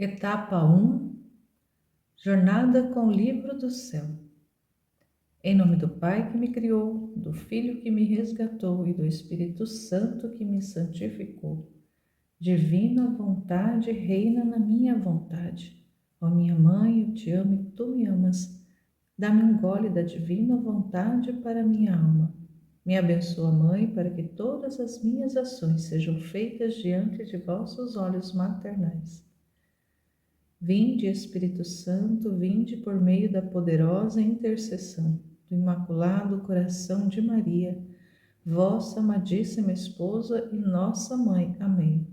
Etapa 1. Jornada com o livro do céu. Em nome do Pai que me criou, do Filho que me resgatou e do Espírito Santo que me santificou. Divina vontade reina na minha vontade. Ó minha mãe, eu te amo e tu me amas. Dá-me um gole da divina vontade para minha alma. Me abençoa, Mãe, para que todas as minhas ações sejam feitas diante de vossos olhos maternais. Vinde, Espírito Santo, vinde por meio da poderosa intercessão do Imaculado Coração de Maria, vossa amadíssima esposa e nossa mãe. Amém.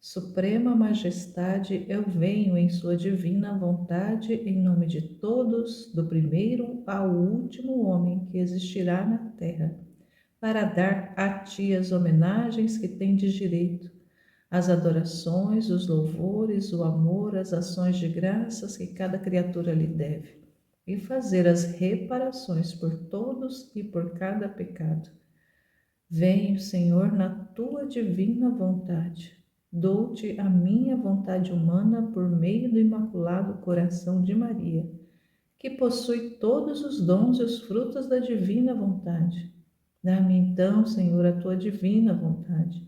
Suprema Majestade, eu venho em sua divina vontade, em nome de todos, do primeiro ao último homem que existirá na terra, para dar a ti as homenagens que tendes direito, as adorações, os louvores, o amor, as ações de graças que cada criatura lhe deve, e fazer as reparações por todos e por cada pecado. Venho, Senhor, na tua divina vontade. Dou-te a minha vontade humana por meio do Imaculado Coração de Maria, que possui todos os dons e os frutos da divina vontade. Dá-me então, Senhor, a tua divina vontade.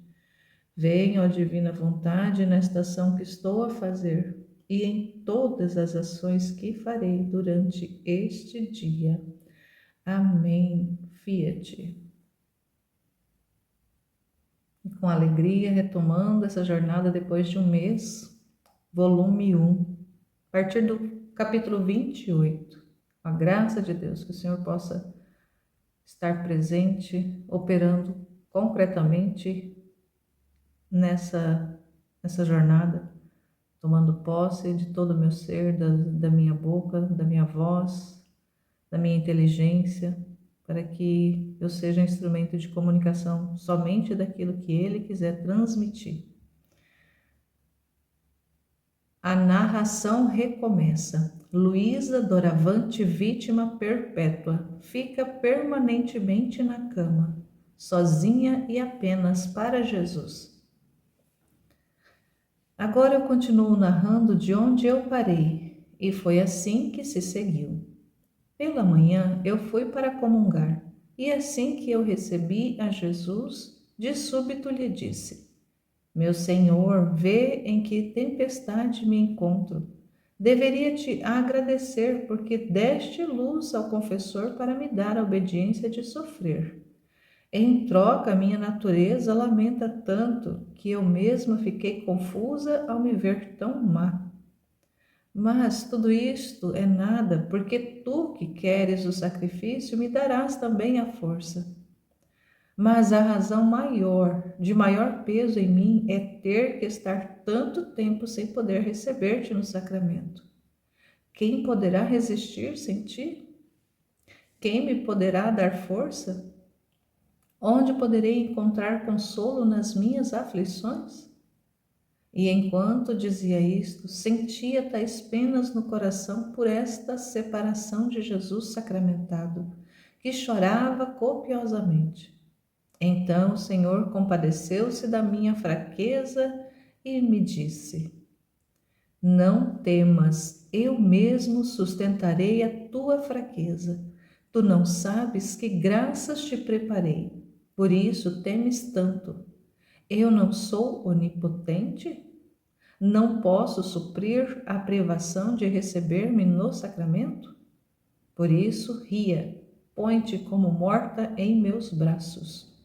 Venha, ó divina vontade, nesta ação que estou a fazer e em todas as ações que farei durante este dia. Amém. Fiat. E com alegria, retomando essa jornada depois de um mês, volume 1, a partir do capítulo 28. Com a graça de Deus, que o Senhor possa estar presente, operando concretamente nessa jornada, tomando posse de todo o meu ser, da minha boca, da minha voz, da minha inteligência, para que eu seja instrumento de comunicação somente daquilo que Ele quiser transmitir. A narração recomeça. Luísa Doravante, vítima perpétua, fica permanentemente na cama, sozinha e apenas para Jesus. Agora eu continuo narrando de onde eu parei, e foi assim que se seguiu. Pela manhã eu fui para comungar, e assim que eu recebi a Jesus, de súbito lhe disse: Meu Senhor, vê em que tempestade me encontro. Deveria te agradecer porque deste luz ao confessor para me dar a obediência de sofrer. Em troca, minha natureza lamenta tanto que eu mesma fiquei confusa ao me ver tão má. Mas tudo isto é nada, porque tu que queres o sacrifício me darás também a força. Mas a razão maior, de maior peso em mim, é ter que estar tanto tempo sem poder receber-te no sacramento. Quem poderá resistir sem ti? Quem me poderá dar força? Onde poderei encontrar consolo nas minhas aflições? E enquanto dizia isto, sentia tais penas no coração por esta separação de Jesus sacramentado, que chorava copiosamente. Então o Senhor compadeceu-se da minha fraqueza e me disse: Não temas, eu mesmo sustentarei a tua fraqueza. Tu não sabes que graças te preparei, por isso temes tanto. Eu não sou onipotente? Não posso suprir a privação de receber-me no sacramento? Por isso, ria, põe-te como morta em meus braços.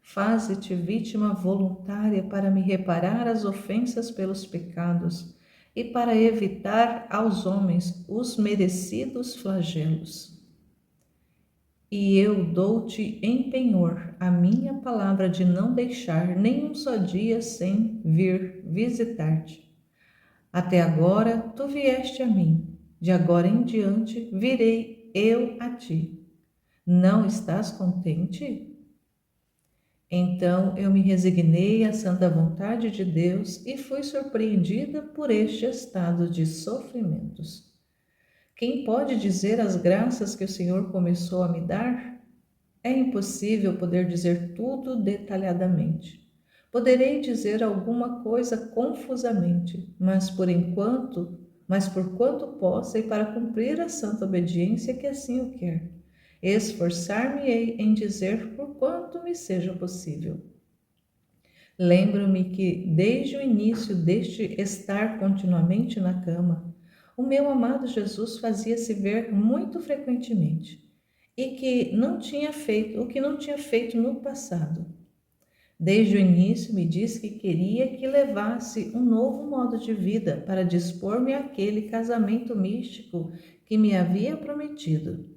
Faze-te vítima voluntária para me reparar as ofensas pelos pecados e para evitar aos homens os merecidos flagelos. E eu dou-te em penhor a minha palavra de não deixar nem um só dia sem vir visitar-te. Até agora tu vieste a mim, de agora em diante virei eu a ti. Não estás contente? Então eu me resignei à santa vontade de Deus e fui surpreendida por este estado de sofrimentos. Quem pode dizer as graças que o Senhor começou a me dar? É impossível poder dizer tudo detalhadamente, Poderei dizer alguma coisa confusamente, mas por quanto possa e para cumprir a santa obediência que assim o quer, esforçar-me-ei em dizer por quanto me seja possível. Lembro-me que, desde o início deste estar continuamente na cama, o meu amado Jesus fazia-se ver muito frequentemente, e que não tinha feito o que não tinha feito no passado. Desde o início me disse que queria que levasse um novo modo de vida para dispor-me àquele casamento místico que me havia prometido.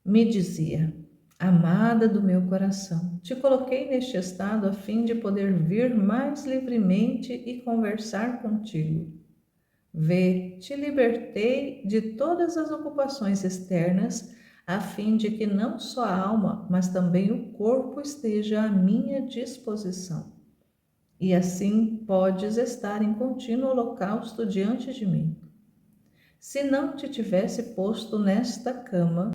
Me dizia: amada do meu coração, te coloquei neste estado a fim de poder vir mais livremente e conversar contigo. Vê, te libertei de todas as ocupações externas, a fim de que não só a alma, mas também o corpo esteja à minha disposição. E assim podes estar em contínuo holocausto diante de mim. Se não te tivesse posto nesta cama,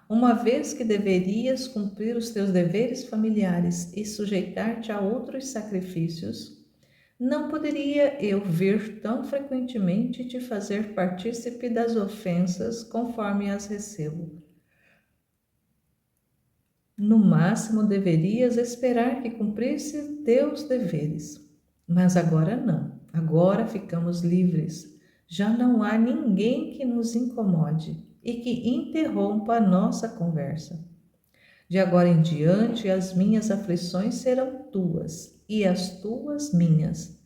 uma vez que deverias cumprir os teus deveres familiares e sujeitar-te a outros sacrifícios, não poderia eu vir tão frequentemente te fazer partícipe das ofensas conforme as recebo. No máximo deverias esperar que cumprisse teus deveres. Mas agora não, agora ficamos livres. Já não há ninguém que nos incomode e que interrompa a nossa conversa. De agora em diante, as minhas aflições serão tuas e as tuas minhas,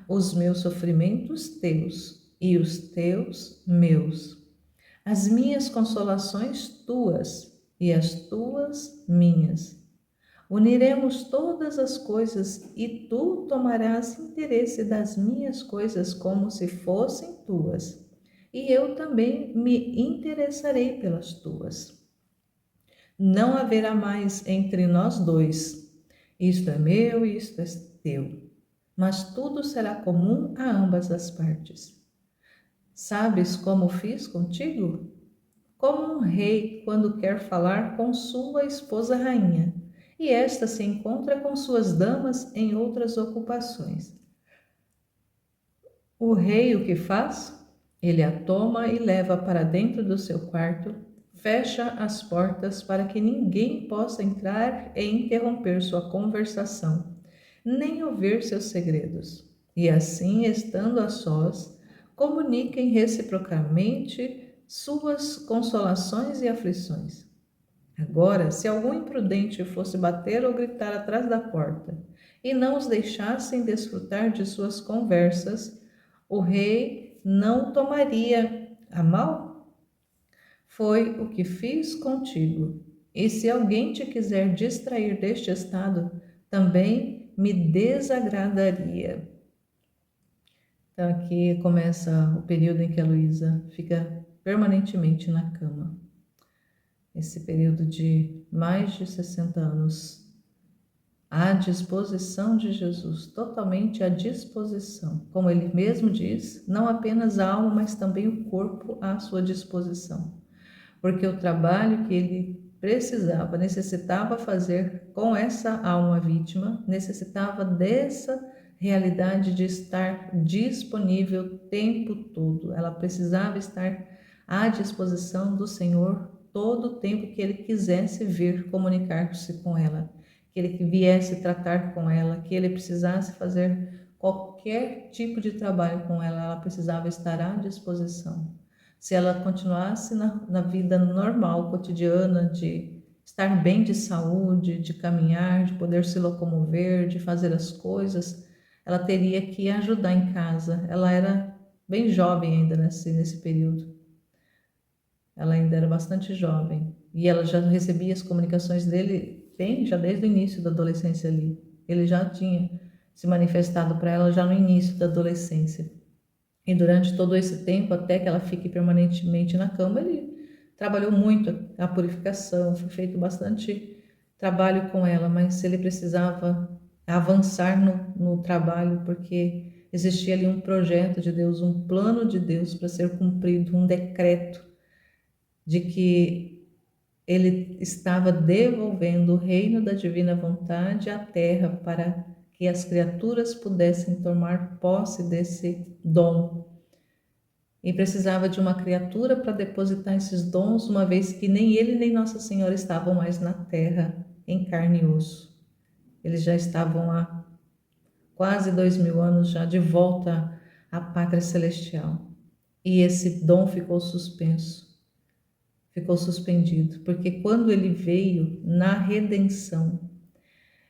os meus sofrimentos teus e os teus meus, as minhas consolações tuas e as tuas minhas. Uniremos todas as coisas e tu tomarás interesse das minhas coisas como se fossem tuas, e eu também me interessarei pelas tuas. Não haverá mais entre nós dois, isto é meu e isto é teu, mas tudo será comum a ambas as partes. Sabes como fiz contigo? Como um rei quando quer falar com sua esposa rainha, e esta se encontra com suas damas em outras ocupações. O rei o que faz? Ele a toma e leva para dentro do seu quarto, fecha as portas para que ninguém possa entrar e interromper sua conversação, nem ouvir seus segredos. E assim, estando a sós, comuniquem reciprocamente suas consolações e aflições. Agora, se algum imprudente fosse bater ou gritar atrás da porta e não os deixassem desfrutar de suas conversas, o rei não tomaria a mal? Foi o que fiz contigo. E se alguém te quiser distrair deste estado, também me desagradaria. Então aqui começa o período em que a Luísa fica permanentemente na cama. Esse período de mais de 60 anos à disposição de Jesus, totalmente à disposição. Como ele mesmo diz, não apenas a alma, mas também o corpo à sua disposição. Porque o trabalho que ele necessitava fazer com essa alma vítima, necessitava dessa realidade de estar disponível o tempo todo. Ela precisava estar à disposição do Senhor todo o tempo que ele quisesse vir comunicar-se com ela, que ele viesse tratar com ela, que ele precisasse fazer qualquer tipo de trabalho com ela, ela precisava estar à disposição. Se ela continuasse na vida normal, cotidiana, de estar bem de saúde, de caminhar, de poder se locomover, de fazer as coisas, ela teria que ajudar em casa. Ela era bem jovem ainda nesse período. Ela ainda era bastante jovem. E ela já recebia as comunicações dele bem, já desde o início da adolescência ali. Ele já tinha se manifestado para ela já no início da adolescência. E durante todo esse tempo, até que ela fique permanentemente na cama, ele trabalhou muito a purificação, foi feito bastante trabalho com ela, mas ele precisava avançar no trabalho, porque existia ali um projeto de Deus, um plano de Deus para ser cumprido, um decreto de que ele estava devolvendo o reino da divina vontade à terra para que as criaturas pudessem tomar posse desse dom. E precisava de uma criatura para depositar esses dons, uma vez que nem ele nem Nossa Senhora estavam mais na terra, em carne e osso. Eles já estavam há quase 2000 anos já de volta à pátria celestial. E esse dom ficou suspenso, ficou suspendido, porque quando ele veio na redenção,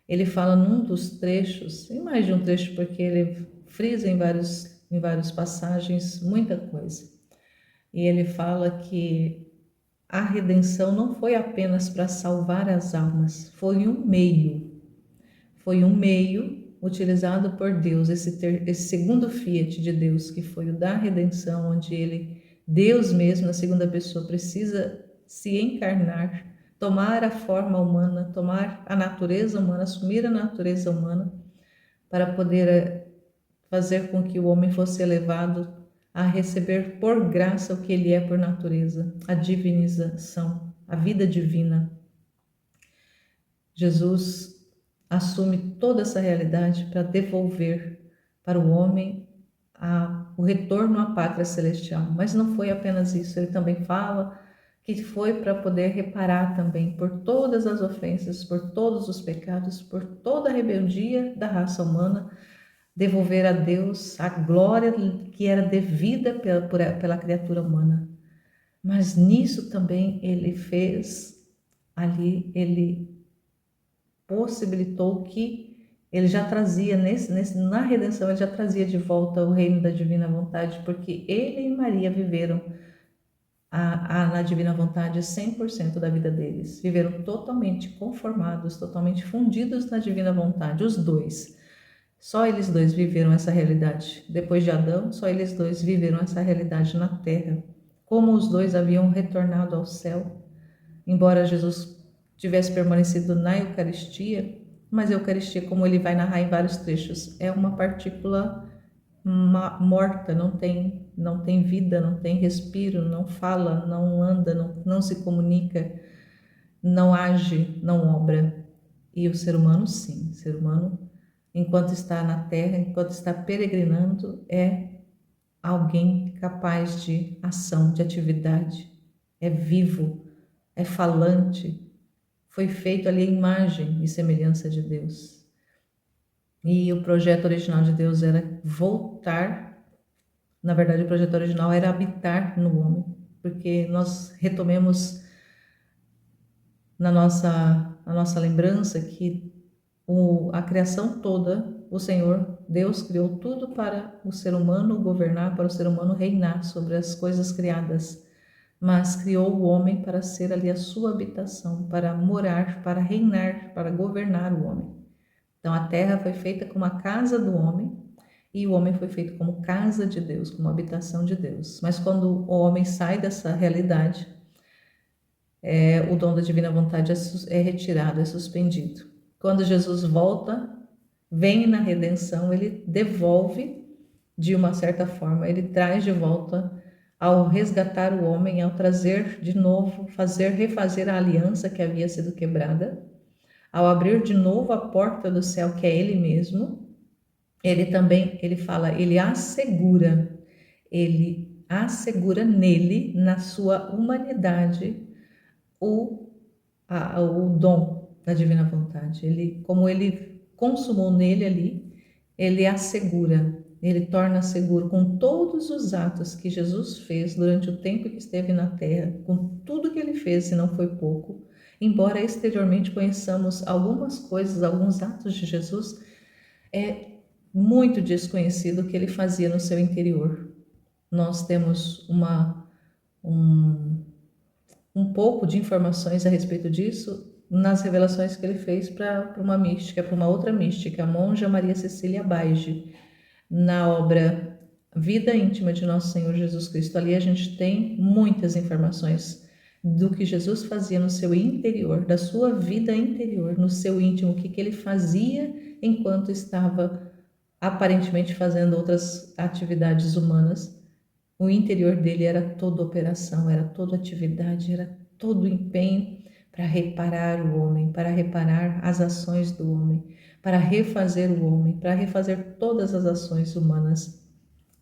ele fala num dos trechos, em mais de um trecho, porque ele frisa em várias passagens muita coisa. E ele fala que a redenção não foi apenas para salvar as almas, foi um meio utilizado por Deus, esse segundo fiat de Deus, que foi o da redenção, onde ele, Deus mesmo, na segunda pessoa, precisa se encarnar, tomar a forma humana, tomar a natureza humana, assumir a natureza humana, para poder fazer com que o homem fosse elevado a receber por graça o que ele é por natureza, a divinização, a vida divina. Jesus assume toda essa realidade para devolver para o homem o retorno à pátria celestial. Mas não foi apenas isso, ele também fala que foi para poder reparar também por todas as ofensas, por todos os pecados, por toda a rebeldia da raça humana, devolver a Deus a glória que era devida pela criatura humana. Mas nisso também ele fez, ali ele possibilitou que ele já trazia, na redenção, ele já trazia de volta o reino da divina vontade, porque ele e Maria viveram na divina vontade 100% da vida deles. Viveram totalmente conformados, totalmente fundidos na divina vontade, os dois. Só eles dois viveram essa realidade. Depois de Adão, só eles dois viveram essa realidade na terra. Como os dois haviam retornado ao céu, embora Jesus tivesse permanecido na Eucaristia, mas a Eucaristia, como ele vai narrar em vários trechos, é uma partícula morta, não tem vida, não tem respiro, não fala, não anda, não se comunica, não age, não obra. E o ser humano, sim, o ser humano, enquanto está na terra, enquanto está peregrinando, é alguém capaz de ação, de atividade, é vivo, é falante, foi feito ali a imagem e semelhança de Deus. E o projeto original de Deus era voltar, na verdade o projeto original era habitar no homem, porque nós retomemos na nossa lembrança que a criação toda, o Senhor, Deus criou tudo para o ser humano governar, para o ser humano reinar sobre as coisas criadas, mas criou o homem para ser ali a sua habitação, para morar, para reinar, para governar o homem. Então a terra foi feita como a casa do homem e o homem foi feito como casa de Deus, como habitação de Deus. Mas quando o homem sai dessa realidade, o dom da divina vontade é retirado, é suspendido. Quando Jesus volta, vem na redenção, ele devolve de uma certa forma, ele traz de volta ao resgatar o homem, ao trazer de novo, refazer a aliança que havia sido quebrada, ao abrir de novo a porta do céu, que é ele mesmo. Ele fala, ele assegura nele, na sua humanidade, o dom da divina vontade. Como ele consumou nele ali, ele assegura, ele torna seguro com todos os atos que Jesus fez durante o tempo que esteve na terra, com tudo que ele fez, e não foi pouco. Embora exteriormente conheçamos algumas coisas, alguns atos de Jesus, é muito desconhecido o que ele fazia no seu interior. Nós temos um pouco de informações a respeito disso nas revelações que ele fez para uma outra mística, a monja Maria Cecília Baige, na obra Vida Íntima de Nosso Senhor Jesus Cristo. Ali a gente tem muitas informações do que Jesus fazia no seu interior, da sua vida interior, no seu íntimo, o que ele fazia enquanto estava aparentemente fazendo outras atividades humanas. O interior dele era toda operação, era toda atividade, era todo empenho para reparar o homem, para reparar as ações do homem, para refazer o homem, para refazer todas as ações humanas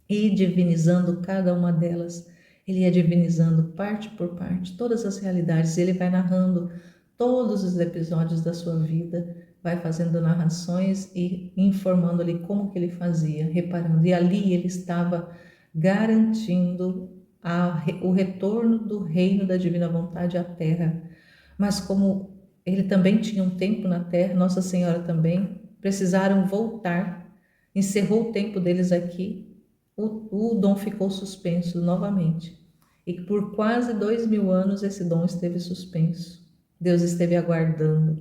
e divinizando cada uma delas. Ele ia divinizando parte por parte todas as realidades. Ele vai narrando todos os episódios da sua vida, vai fazendo narrações e informando ali como que ele fazia, reparando. E ali ele estava garantindo o retorno do reino da divina vontade à terra. Mas como ele também tinha um tempo na terra, Nossa Senhora também, precisaram voltar. Encerrou o tempo deles aqui, o dom ficou suspenso novamente. E por quase 2000 anos esse dom esteve suspenso. Deus esteve aguardando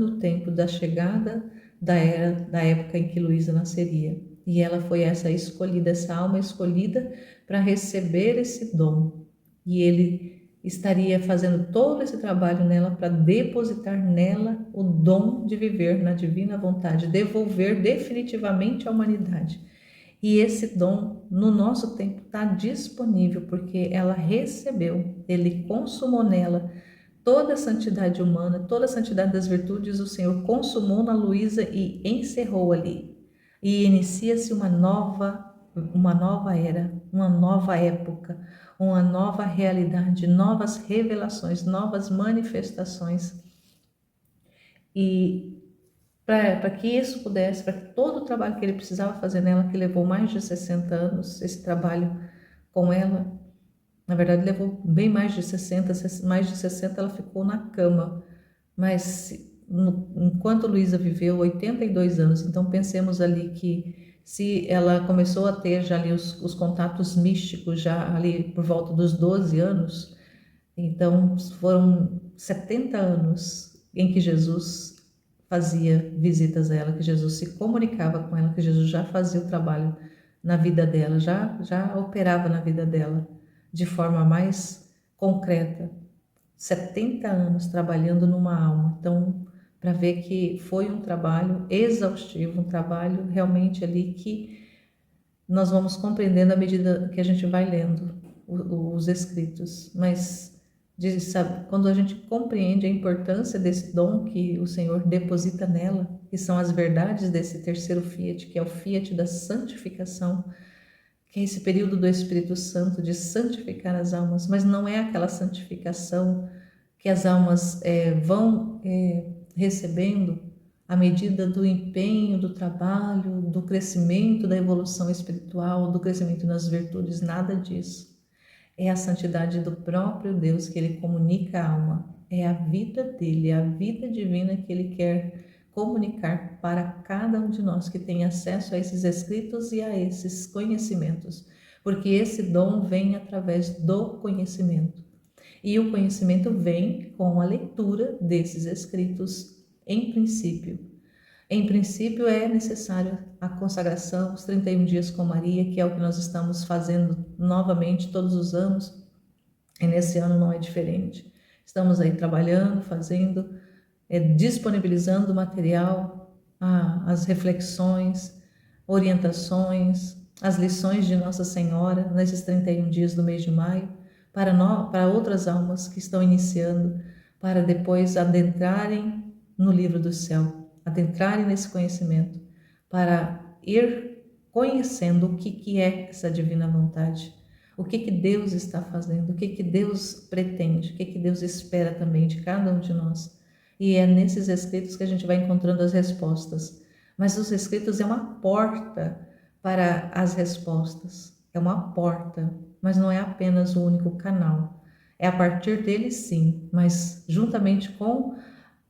o tempo da chegada da época em que Luísa nasceria. E ela foi essa escolhida, essa alma escolhida para receber esse dom. E ele estaria fazendo todo esse trabalho nela para depositar nela o dom de viver na divina vontade, devolver definitivamente à humanidade. E esse dom, no nosso tempo, está disponível, porque ela recebeu, ele consumou nela toda a santidade humana, toda a santidade das virtudes, o Senhor consumou na Luísa e encerrou ali. E inicia-se uma nova era, uma nova época, uma nova realidade, novas revelações, novas manifestações. E para que isso pudesse, para que todo o trabalho que ele precisava fazer nela, que levou mais de 60 anos, esse trabalho com ela, na verdade levou bem mais de 60, mais de 60 ela ficou na cama, mas enquanto Luísa viveu 82 anos, então pensemos ali que se ela começou a ter já ali os contatos místicos, já ali por volta dos 12 anos, então foram 70 anos em que Jesus fazia visitas a ela, que Jesus se comunicava com ela, que Jesus já fazia o trabalho na vida dela, já operava na vida dela de forma mais concreta. 70 anos trabalhando numa alma. Então, para ver que foi um trabalho exaustivo, um trabalho realmente ali que nós vamos compreendendo à medida que a gente vai lendo os escritos. Mas sabe, quando a gente compreende a importância desse dom que o Senhor deposita nela, que são as verdades desse terceiro fiat, que é o fiat da santificação, que é esse período do Espírito Santo de santificar as almas, mas não é aquela santificação que as almas vão recebendo à medida do empenho, do trabalho, do crescimento, da evolução espiritual, do crescimento nas virtudes, nada disso. É a santidade do próprio Deus que ele comunica à alma, é a vida dele, é a vida divina que ele quer comunicar para cada um de nós que tem acesso a esses escritos e a esses conhecimentos, porque esse dom vem através do conhecimento. E o conhecimento vem com a leitura desses escritos em princípio. Em princípio é necessário a consagração, os 31 dias com Maria, que é o que nós estamos fazendo novamente todos os anos, e nesse ano não é diferente. Estamos aí trabalhando, fazendo, disponibilizando o material, as reflexões, orientações, as lições de Nossa Senhora nesses 31 dias do mês de maio, para outras almas que estão iniciando, para depois adentrarem no livro do céu, adentrarem nesse conhecimento, para ir conhecendo o que é essa divina vontade, o que Deus está fazendo, o que Deus pretende, o que Deus espera também de cada um de nós. E é nesses escritos que a gente vai encontrando as respostas. Mas os escritos é uma porta para as respostas, é uma porta, mas não é apenas o único canal. É a partir dele, sim, mas juntamente com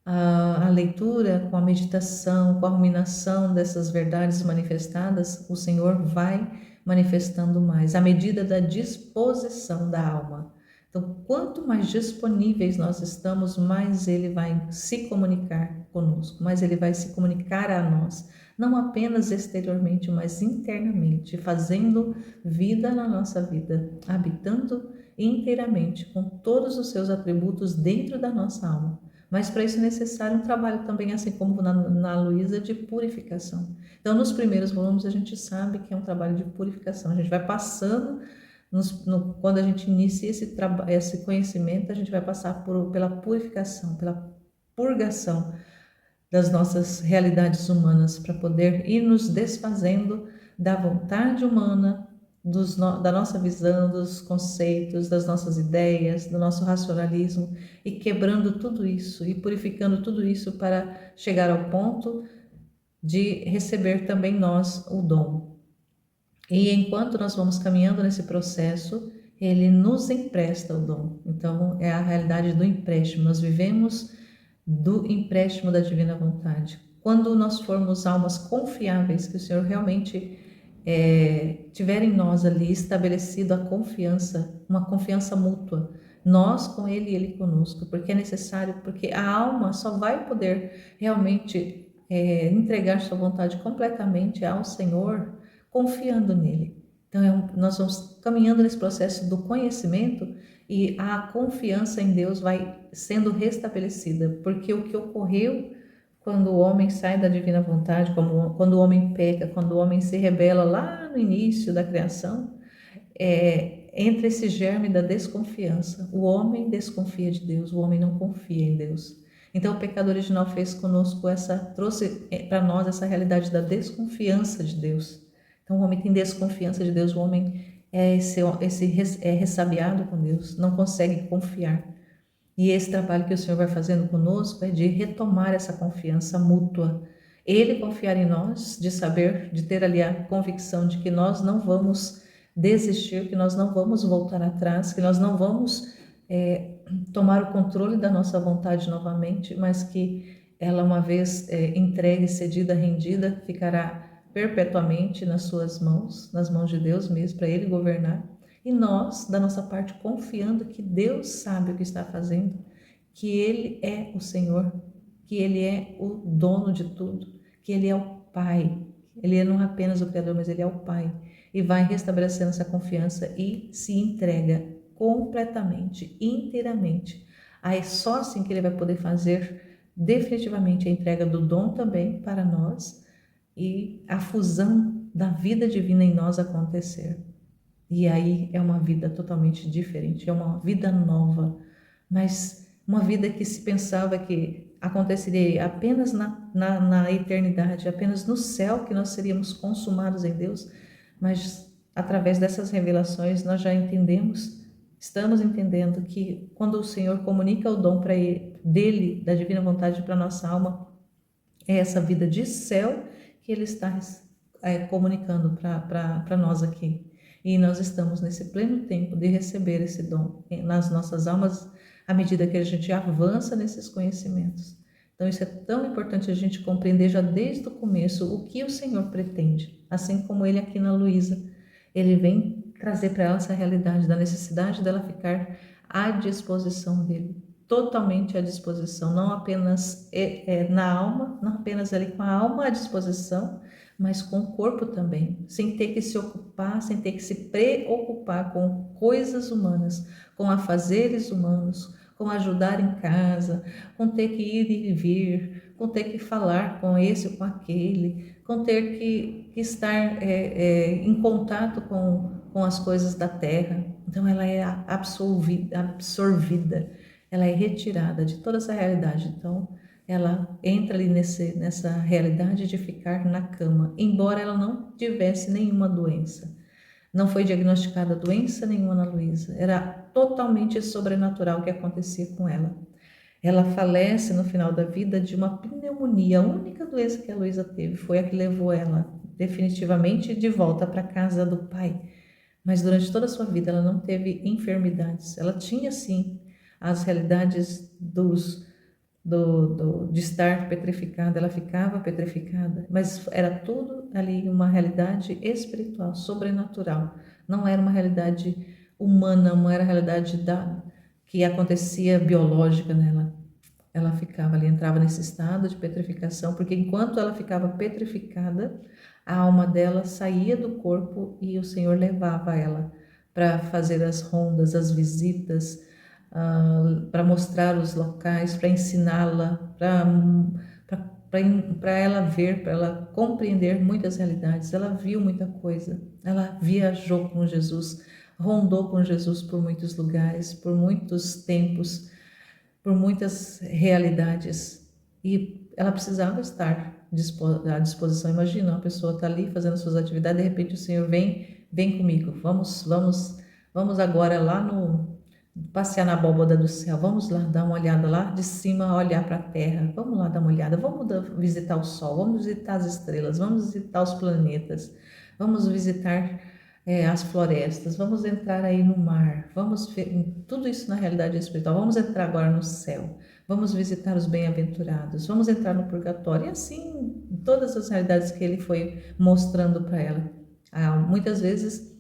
a leitura, com a meditação, com a ruminação dessas verdades manifestadas, o Senhor vai manifestando mais, à medida da disposição da alma. Então, quanto mais disponíveis nós estamos, mais Ele vai se comunicar conosco, mais Ele vai se comunicar a nós, não apenas exteriormente, mas internamente, fazendo vida na nossa vida, habitando inteiramente com todos os seus atributos dentro da nossa alma. Mas para isso é necessário um trabalho também, assim como na Luísa, de purificação. Então, nos primeiros volumes, a gente sabe que é um trabalho de purificação. A gente vai passando, quando a gente inicia esse conhecimento, a gente vai passar pela purificação, pela purgação, das nossas realidades humanas, para poder ir nos desfazendo da vontade humana, da nossa visão, dos conceitos, das nossas ideias, do nosso racionalismo, e quebrando tudo isso e purificando tudo isso para chegar ao ponto de receber também nós o dom. E enquanto nós vamos caminhando nesse processo, ele nos empresta o dom. Então, é a realidade do empréstimo. Nós vivemos do empréstimo da divina vontade. Quando nós formos almas confiáveis, que o Senhor realmente tiver em nós ali estabelecido a confiança, uma confiança mútua, nós com Ele e Ele conosco, porque é necessário, porque a alma só vai poder realmente entregar sua vontade completamente ao Senhor confiando nele. Então, nós vamos caminhando nesse processo do conhecimento e a confiança em Deus vai sendo restabelecida, porque o que ocorreu quando o homem sai da divina vontade, quando o homem peca, quando o homem se rebela lá no início da criação, entra esse germe da desconfiança. O homem desconfia de Deus, o homem não confia em Deus. Então o pecado original fez conosco trouxe para nós essa realidade da desconfiança de Deus. Então o homem tem desconfiança de Deus, o homem é ressabiado com Deus, não consegue confiar. E esse trabalho que o Senhor vai fazendo conosco é de retomar essa confiança mútua. Ele confiar em nós, de saber, de ter ali a convicção de que nós não vamos desistir, que nós não vamos voltar atrás, que nós não vamos tomar o controle da nossa vontade novamente, mas que ela, uma vez entregue, cedida, rendida, ficará perpetuamente nas suas mãos, nas mãos de Deus mesmo, para Ele governar. E nós, da nossa parte, confiando que Deus sabe o que está fazendo, que Ele é o Senhor, que Ele é o dono de tudo, que Ele é o Pai. Ele não é apenas o Criador, mas Ele é o Pai. E vai restabelecendo essa confiança e se entrega completamente, inteiramente. Aí é só assim que Ele vai poder fazer definitivamente a entrega do dom também para nós e a fusão da vida divina em nós acontecer. E aí é uma vida totalmente diferente, é uma vida nova, mas uma vida que se pensava que aconteceria apenas na eternidade, apenas no céu que nós seríamos consumados em Deus, mas através dessas revelações nós já estamos entendendo que quando o Senhor comunica o dom para dele, da divina vontade para nossa alma, é essa vida de céu que Ele está comunicando para nós aqui. E nós estamos nesse pleno tempo de receber esse dom nas nossas almas à medida que a gente avança nesses conhecimentos. Então isso é tão importante a gente compreender já desde o começo o que o Senhor pretende, assim como Ele aqui na Luísa. Ele vem trazer para ela essa realidade da necessidade dela ficar à disposição dele, totalmente à disposição, não apenas na alma, não apenas ali com a alma à disposição, mas com o corpo também, sem ter que se ocupar, sem ter que se preocupar com coisas humanas, com afazeres humanos, com ajudar em casa, com ter que ir e vir, com ter que falar com esse ou com aquele, com ter que estar em contato com as coisas da terra. Então ela é absorvida, ela é retirada de toda essa realidade. Então ela entra ali nessa realidade de ficar na cama, embora ela não tivesse nenhuma doença. Não foi diagnosticada doença nenhuma na Luísa, era totalmente sobrenatural o que acontecia com ela. Ela falece no final da vida de uma pneumonia. A única doença que a Luísa teve foi a que levou ela definitivamente de volta para a casa do pai. Mas durante toda a sua vida ela não teve enfermidades. Ela tinha sim as realidades de estar petrificada, ela ficava petrificada, mas era tudo ali uma realidade espiritual, sobrenatural, não era uma realidade humana, não era a realidade que acontecia biológica nela. Ela ficava ali, entrava nesse estado de petrificação, porque enquanto ela ficava petrificada, a alma dela saía do corpo e o Senhor levava ela para fazer as rondas, as visitas, para mostrar os locais, para ensiná-la, para ela ver, para ela compreender muitas realidades. Ela viu muita coisa, ela viajou com Jesus, rondou com Jesus por muitos lugares, por muitos tempos, por muitas realidades. E ela precisava estar à disposição. Imagina, uma pessoa está ali fazendo suas atividades, de repente o Senhor vem comigo, vamos agora lá passear na abóbada do céu, vamos lá dar uma olhada lá de cima, olhar para a terra, vamos lá dar uma olhada, visitar o sol, vamos visitar as estrelas, vamos visitar os planetas, vamos visitar as florestas, vamos entrar aí no mar, vamos ver tudo isso na realidade espiritual, vamos entrar agora no céu, vamos visitar os bem-aventurados, vamos entrar no purgatório, e assim, todas as realidades que ele foi mostrando para ela. Muitas vezes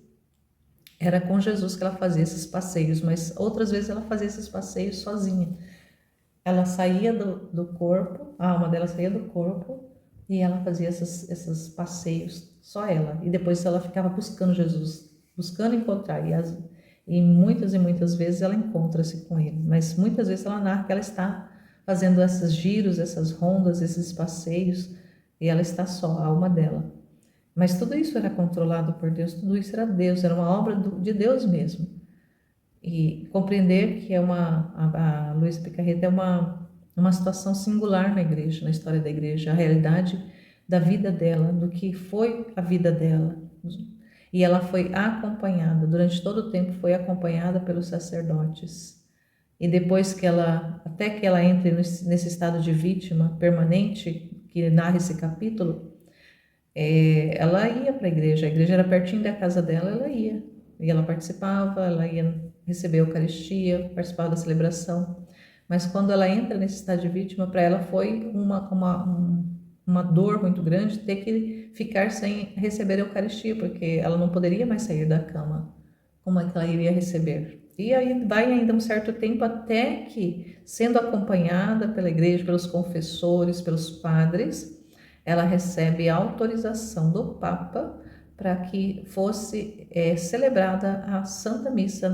era com Jesus que ela fazia esses passeios, mas outras vezes ela fazia esses passeios sozinha. Ela saía do corpo, a alma dela saía do corpo e ela fazia esses passeios, só ela. E depois ela ficava buscando Jesus, buscando encontrar. E muitas vezes ela encontra-se com ele, mas muitas vezes ela narra que ela está fazendo esses giros, essas rondas, esses passeios, e ela está só, a alma dela. Mas tudo isso era controlado por Deus, tudo isso era Deus, era uma obra de Deus mesmo. E compreender que a Luiz Picarreta é uma situação singular na igreja, na história da igreja, a realidade da vida dela, do que foi a vida dela. E ela foi acompanhada, durante todo o tempo foi acompanhada pelos sacerdotes. E depois até que ela entre nesse estado de vítima permanente, que narra esse capítulo, ela ia para a igreja era pertinho da casa dela, ela ia. E ela participava, ela ia receber a Eucaristia, participava da celebração. Mas quando ela entra nesse estado de vítima, para ela foi uma dor muito grande ter que ficar sem receber a Eucaristia, porque ela não poderia mais sair da cama. Como é que ela iria receber? E aí vai ainda um certo tempo até que, sendo acompanhada pela igreja, pelos confessores, pelos padres, ela recebe a autorização do Papa para que fosse celebrada a Santa Missa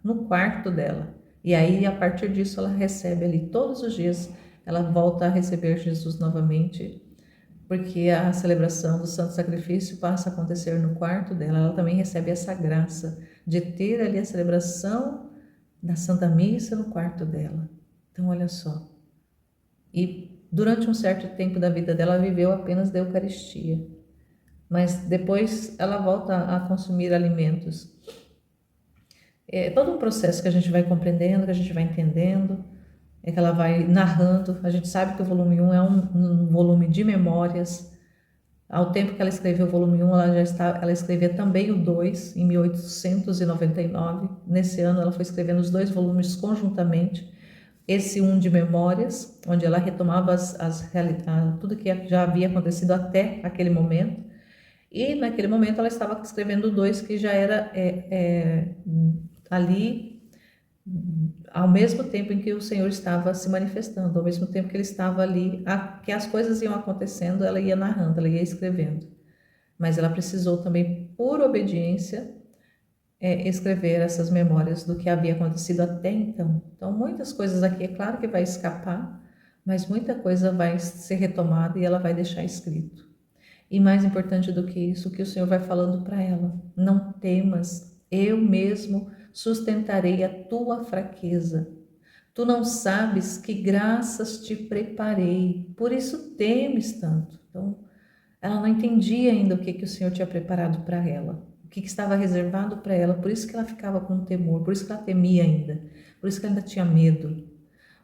no quarto dela. E aí, a partir disso, ela recebe ali todos os dias, ela volta a receber Jesus novamente, porque a celebração do Santo Sacrifício passa a acontecer no quarto dela. Ela também recebe essa graça de ter ali a celebração da Santa Missa no quarto dela. Então, olha só. E durante um certo tempo da vida dela, ela viveu apenas da Eucaristia. Mas depois ela volta a consumir alimentos. É todo um processo que a gente vai compreendendo, que a gente vai entendendo, que ela vai narrando. A gente sabe que o volume 1 é um volume de memórias. Ao tempo que ela escreveu o volume 1, ela escrevia também o 2, em 1899. Nesse ano, ela foi escrevendo os 2 volumes conjuntamente. Esse 1 de memórias, onde ela retomava tudo que já havia acontecido até aquele momento. E naquele momento ela estava escrevendo o 2, que já era ali, ao mesmo tempo em que o Senhor estava se manifestando, ao mesmo tempo que ele estava ali, que as coisas iam acontecendo, ela ia narrando, ela ia escrevendo. Mas ela precisou também, por obediência, escrever essas memórias do que havia acontecido até então. Então, muitas coisas aqui, é claro que vai escapar, mas muita coisa vai ser retomada e ela vai deixar escrito. E mais importante do que isso, o que o Senhor vai falando para ela: não temas, eu mesmo sustentarei a tua fraqueza. Tu não sabes que graças te preparei, por isso temes tanto. Então, ela não entendia ainda o que o Senhor tinha preparado para ela, o que estava reservado para ela, por isso que ela ficava com temor, por isso que ela temia ainda, por isso que ela ainda tinha medo.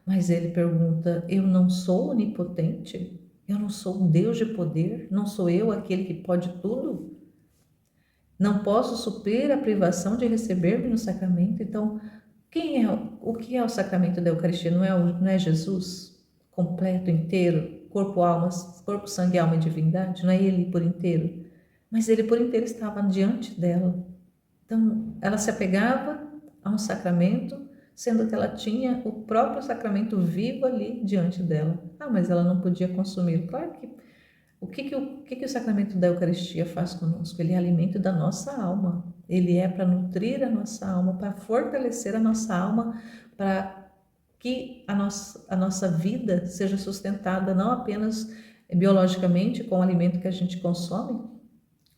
Mas ele pergunta: eu não sou onipotente? Eu não sou um Deus de poder? Não sou eu aquele que pode tudo? Não posso suprir a privação de receber-me no sacramento? Então, o que é o sacramento da Eucaristia? Não é Jesus completo, inteiro, corpo, sangue, alma e divindade? Não é ele por inteiro? Mas ele por inteiro estava diante dela. Então, ela se apegava a um sacramento, sendo que ela tinha o próprio sacramento vivo ali diante dela. Mas ela não podia consumir. Claro que o que o sacramento da Eucaristia faz conosco? Ele é alimento da nossa alma. Ele é para nutrir a nossa alma, para fortalecer a nossa alma, para que a nossa vida seja sustentada não apenas biologicamente com o alimento que a gente consome,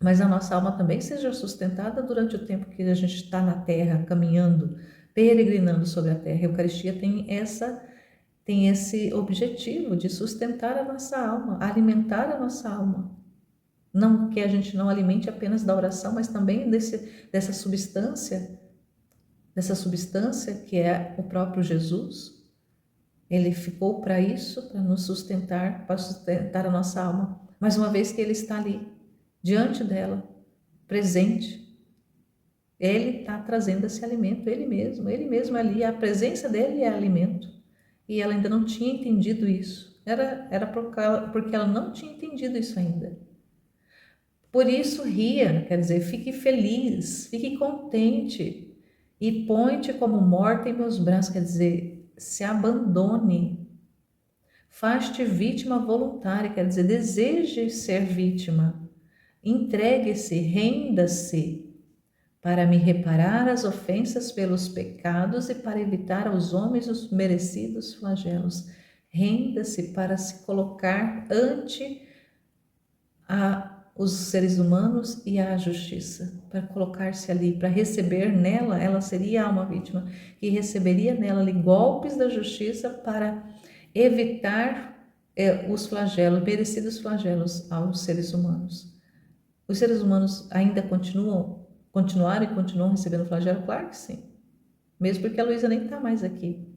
mas a nossa alma também seja sustentada durante o tempo que a gente está na terra, caminhando, peregrinando sobre a terra. A Eucaristia tem tem esse objetivo de sustentar a nossa alma, alimentar a nossa alma. Não que a gente não alimente apenas da oração, mas também dessa substância que é o próprio Jesus. Ele ficou para isso, para sustentar a nossa alma. Mas uma vez que Ele está ali, diante dela, presente, Ele está trazendo esse alimento, Ele mesmo ali, a presença dEle é alimento. E ela ainda não tinha entendido isso. Era porque ela não tinha entendido isso ainda. Por isso ria, quer dizer, fique feliz, fique contente e põe-te como morta em meus braços, quer dizer, se abandone. Faz-te vítima voluntária, quer dizer, deseje ser vítima. Entregue-se, renda-se, para me reparar as ofensas pelos pecados e para evitar aos homens os merecidos flagelos. Renda-se para se colocar ante os seres humanos e a justiça, para colocar-se ali, para receber nela, ela seria uma vítima que receberia nela ali golpes da justiça para evitar os flagelos, merecidos flagelos aos seres humanos. Os seres humanos ainda continuaram e continuam recebendo flagelo? Claro que sim. Mesmo porque a Luísa nem está mais aqui.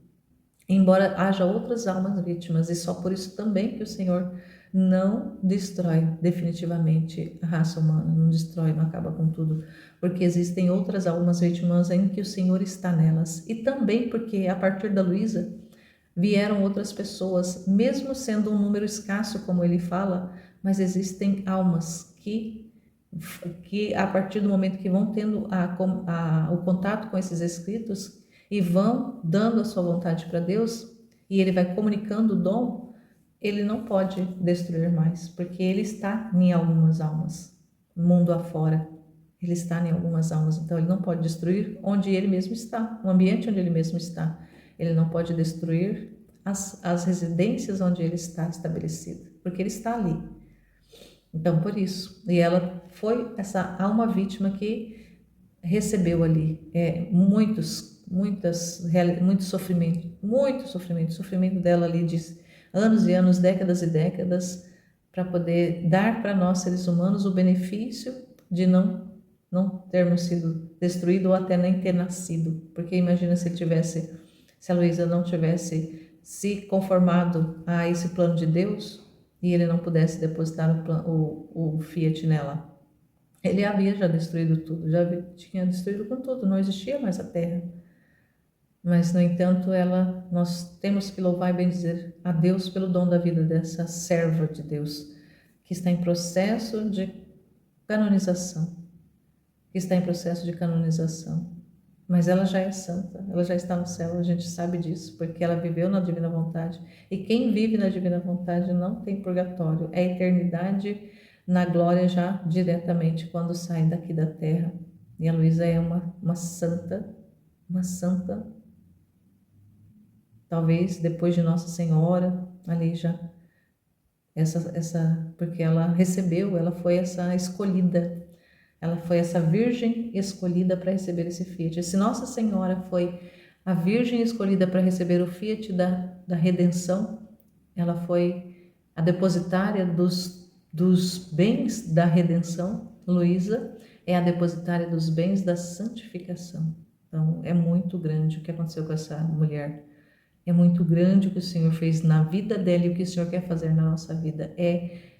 Embora haja outras almas vítimas, e só por isso também que o Senhor não destrói definitivamente a raça humana, não destrói, não acaba com tudo, porque existem outras almas vítimas em que o Senhor está nelas. E também porque a partir da Luísa vieram outras pessoas, mesmo sendo um número escasso, como ele fala, mas existem almas que a partir do momento que vão tendo o contato com esses escritos e vão dando a sua vontade para Deus, e ele vai comunicando o dom, ele não pode destruir mais, porque ele está em algumas almas, mundo afora, ele está em algumas almas, então ele não pode destruir onde ele mesmo está, o ambiente onde ele mesmo está. Ele não pode destruir as residências onde ele está estabelecido, porque ele está ali. Então, por isso, e ela foi essa alma vítima que recebeu ali muito sofrimento dela ali de anos e anos, décadas e décadas, para poder dar para nós seres humanos o benefício de não termos sido destruídos ou até nem ter nascido, porque imagina se a Luísa não tivesse se conformado a esse plano de Deus e ele não pudesse depositar o Fiat nela. Ele havia já destruído tudo, já tinha destruído com tudo, não existia mais a terra. Mas, no entanto, nós temos que louvar e bendizer a Deus pelo dom da vida dessa serva de Deus, que está em processo de canonização. Mas ela já é santa, ela já está no céu, a gente sabe disso, porque ela viveu na divina vontade. E quem vive na divina vontade não tem purgatório, é eternidade na glória já diretamente quando sai daqui da terra. E a Luísa é uma santa, talvez depois de Nossa Senhora, ali já, porque ela foi essa escolhida. Ela foi essa virgem escolhida para receber esse Fiat. Se Nossa Senhora foi a virgem escolhida para receber o Fiat da redenção, ela foi a depositária dos bens da redenção. Luísa é a depositária dos bens da santificação. Então, é muito grande o que aconteceu com essa mulher. É muito grande o que o Senhor fez na vida dela e o que o Senhor quer fazer na nossa vida.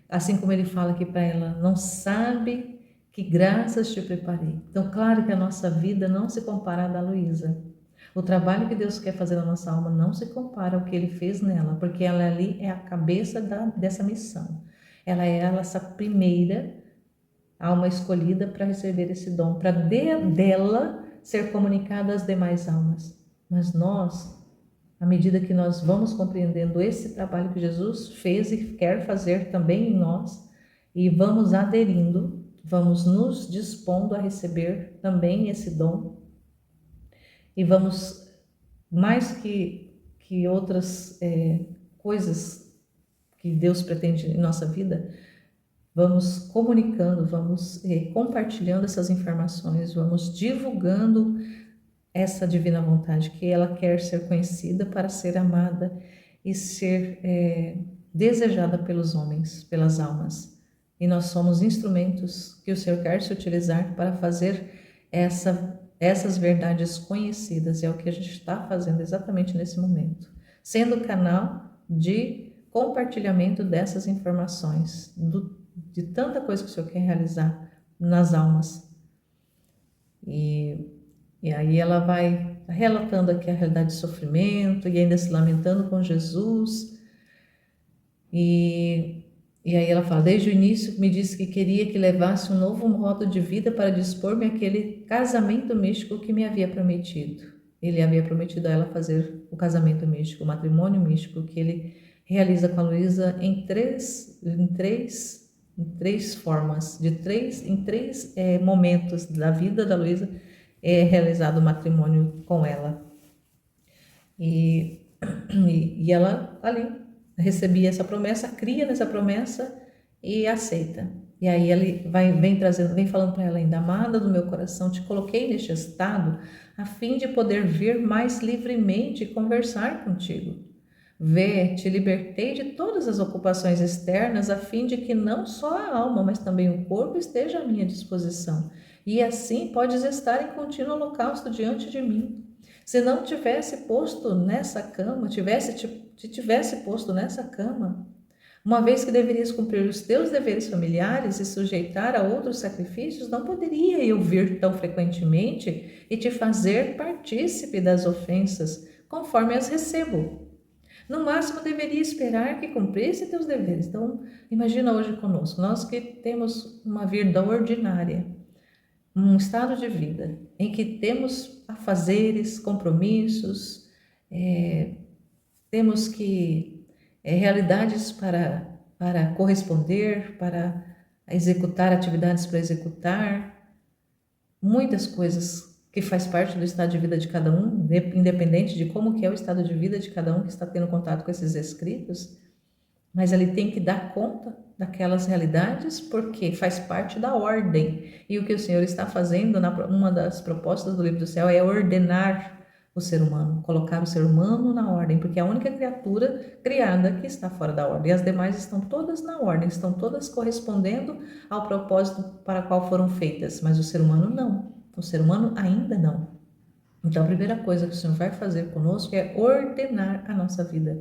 Assim como ele fala aqui para ela, não sabe que graças te preparei. Então, claro que a nossa vida não se compara à da Luísa. O trabalho que Deus quer fazer na nossa alma não se compara ao que Ele fez nela, porque ela ali é a cabeça dessa missão. Ela é essa primeira alma escolhida para receber esse dom, para dela ser comunicada às demais almas. Mas nós, à medida que nós vamos compreendendo esse trabalho que Jesus fez e quer fazer também em nós, e vamos aderindo, vamos nos dispondo a receber também esse dom, e vamos, mais que outras coisas que Deus pretende em nossa vida, vamos comunicando, vamos compartilhando essas informações, vamos divulgando essa divina vontade, que ela quer ser conhecida para ser amada e ser desejada pelos homens, pelas almas. E nós somos instrumentos que o Senhor quer se utilizar para fazer essas verdades conhecidas. É o que a gente está fazendo exatamente nesse momento, sendo canal de compartilhamento dessas informações, de tanta coisa que o Senhor quer realizar nas almas. E aí ela vai relatando aqui a realidade de sofrimento e ainda se lamentando com Jesus. E aí ela fala, desde o início me disse que queria que levasse um novo modo de vida para dispor-me àquele casamento místico que me havia prometido. Ele havia prometido a ela fazer o casamento místico, o matrimônio místico, que ele realiza com a Luísa em três formas, em três momentos da vida da Luísa é realizado o matrimônio com ela. E ela ali recebia essa promessa, cria nessa promessa e aceita. E aí ele vem falando para ela ainda, amada do meu coração, te coloquei neste estado a fim de poder vir mais livremente conversar contigo. Vê, te libertei de todas as ocupações externas a fim de que não só a alma, mas também o corpo esteja à minha disposição. E assim podes estar em contínuo holocausto diante de mim. Se não tivesse posto nessa cama, te tivesse posto nessa cama, uma vez que deverias cumprir os teus deveres familiares e sujeitar a outros sacrifícios, não poderia eu vir tão frequentemente e te fazer partícipe das ofensas, conforme as recebo. No máximo, deveria esperar que cumprisse teus deveres. Então, imagina hoje conosco, nós que temos uma vida ordinária, um estado de vida em que temos afazeres, compromissos, temos que realidades para corresponder, para executar atividades para executar, muitas coisas que faz parte do estado de vida de cada um, independente de como que é o estado de vida de cada um que está tendo contato com esses escritos, mas ele tem que dar conta daquelas realidades porque faz parte da ordem. E o que o Senhor está fazendo, uma das propostas do livro do céu é ordenar o ser humano, colocar o ser humano na ordem, porque é a única criatura criada que está fora da ordem. E as demais estão todas na ordem, estão todas correspondendo ao propósito para o qual foram feitas, mas o ser humano não. O ser humano ainda não. Então, a primeira coisa que o Senhor vai fazer conosco é ordenar a nossa vida.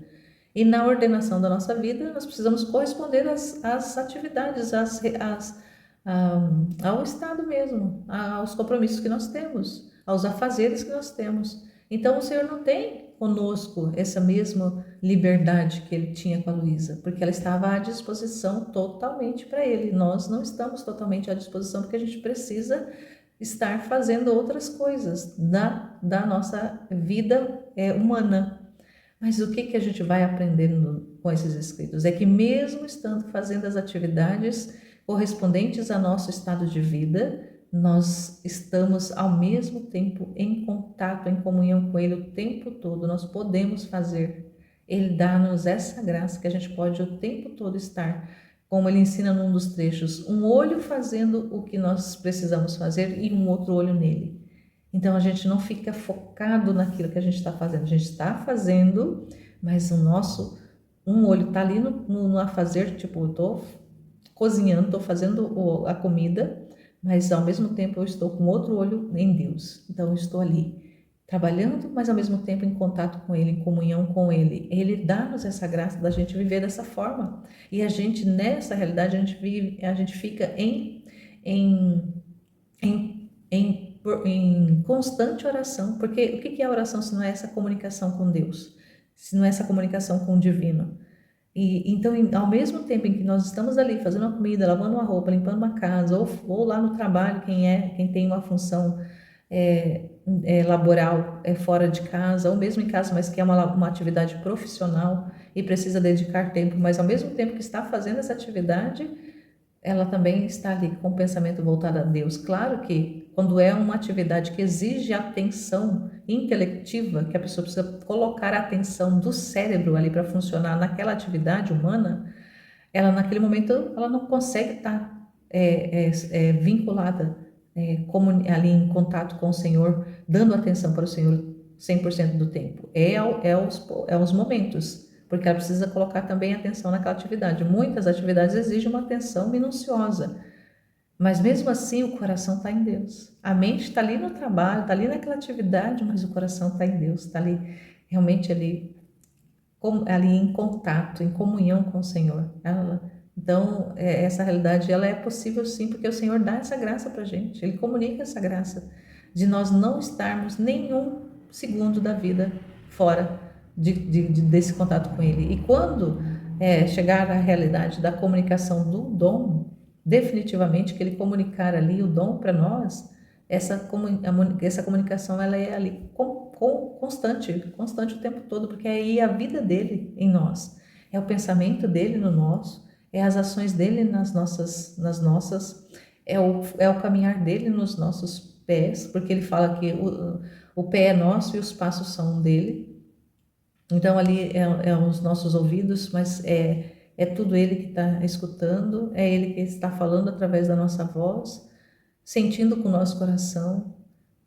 E na ordenação da nossa vida, nós precisamos corresponder às atividades, ao estado mesmo, aos compromissos que nós temos, aos afazeres que nós temos. Então, o Senhor não tem conosco essa mesma liberdade que ele tinha com a Luísa, porque ela estava à disposição totalmente para ele. Nós não estamos totalmente à disposição, porque a gente precisa estar fazendo outras coisas da nossa vida humana. Mas o que a gente vai aprendendo com esses escritos? É que mesmo estando fazendo as atividades correspondentes ao nosso estado de vida, nós estamos ao mesmo tempo em contato, em comunhão com Ele o tempo todo, nós podemos fazer. Ele dá-nos essa graça que a gente pode o tempo todo estar, como ele ensina num dos trechos, um olho fazendo o que nós precisamos fazer e um outro olho nele. Então a gente não fica focado naquilo que a gente está fazendo, a gente está fazendo, mas um olho está ali no a fazer, tipo, eu estou cozinhando, estou fazendo a comida, mas ao mesmo tempo eu estou com outro olho em Deus. Então eu estou ali trabalhando, mas ao mesmo tempo em contato com Ele, em comunhão com Ele. Ele dá-nos essa graça da gente viver dessa forma. E a gente, nessa realidade, a gente fica em constante oração, porque o que é oração se não é essa comunicação com Deus, se não é essa comunicação com o divino? E então, ao mesmo tempo em que nós estamos ali fazendo uma comida, lavando uma roupa, limpando uma casa, ou lá no trabalho, quem tem uma função laboral fora de casa, ou mesmo em casa, mas que é uma atividade profissional e precisa dedicar tempo, mas ao mesmo tempo que está fazendo essa atividade, ela também está ali com o pensamento voltado a Deus. Claro que quando é uma atividade que exige atenção intelectiva, que a pessoa precisa colocar a atenção do cérebro ali para funcionar naquela atividade humana, ela naquele momento ela não consegue estar vinculada, ali em contato com o Senhor, dando atenção para o Senhor 100% do tempo. É os momentos, porque ela precisa colocar também atenção naquela atividade. Muitas atividades exigem uma atenção minuciosa, mas mesmo assim o coração está em Deus. A mente está ali no trabalho, está ali naquela atividade, mas o coração está em Deus, está ali realmente ali em contato, em comunhão com o Senhor. Então, essa realidade ela é possível sim, porque o Senhor dá essa graça para a gente, Ele comunica essa graça de nós não estarmos nenhum segundo da vida fora desse contato com Ele. E quando chegar à realidade da comunicação do dom, definitivamente que Ele comunicar ali o dom para nós, essa comunicação ela é ali constante o tempo todo, porque aí é a vida dele em nós, é o pensamento dele no nosso, é as ações dele nas nossas, é o caminhar dele nos nossos pés, porque ele fala que o pé é nosso e os passos são dele. Então ali é os nossos ouvidos, mas é tudo ele que está escutando, é ele que está falando através da nossa voz, sentindo com o nosso coração,